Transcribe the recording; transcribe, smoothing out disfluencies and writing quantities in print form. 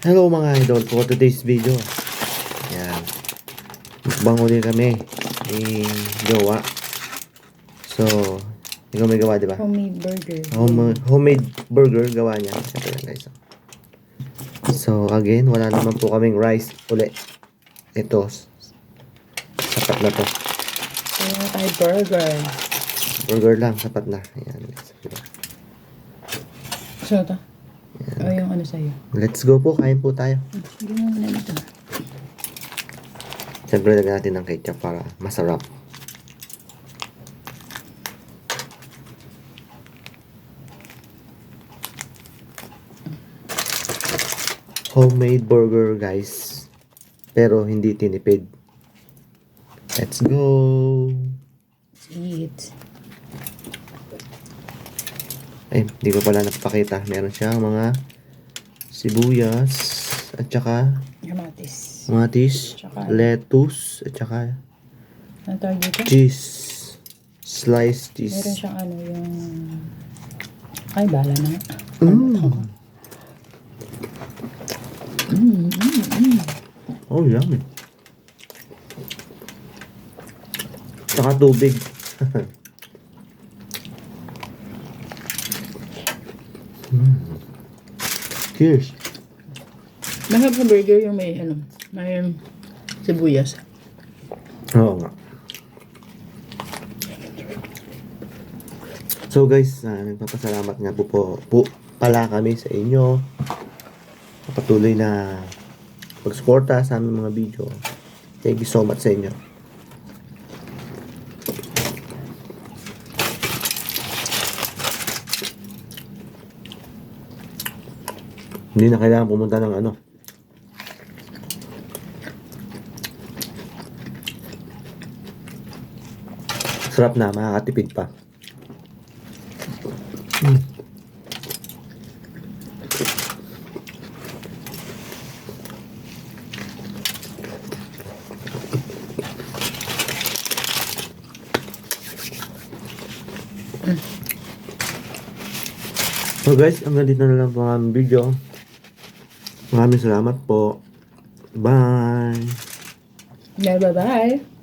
Hello mga idol, for today's video. Ayan. Mukbang ulit kami ni Jowa. So, ikaw may gawa, di ba? Homemade burger. Homemade burger gawa niya. Ito yan guys. So, again, wala naman po kaming rice ulit. Ito. Sapat na to. Kaya tayo burger. Burger lang, sapat na. Ayan guys. So, ito? O yung ano sa'yo? Let's go po, kain po tayo. Hindi mo muna nito. Siyempre, lagyan natin ng ketchup para masarap. Homemade burger guys, pero hindi tinipid. Let's go. Let's eat. Ay, hindi ko pala napakita. Meron siyang mga sibuyas at saka Kamatis. Tsaka lettuce at saka ano tawag dito? cheese. Sliced cheese. Meron siyang ano yung... Ay, bala na. Oh, yummy. Saka tubig. Cheers. Mahal sa burger yung may ano, may sibuyas. Oo nga. So guys, nagpapasalamat nga po pala kami sa inyo. Patuloy na pagsuporta sa aming mga video. Thank you so much sa inyo. Hindi na kailangan pumunta ng ano. Sarap na, makakatipid pa. So guys, hanggang dito na lang po ang video. Maraming salamat po. Bye! Yeah, bye-bye.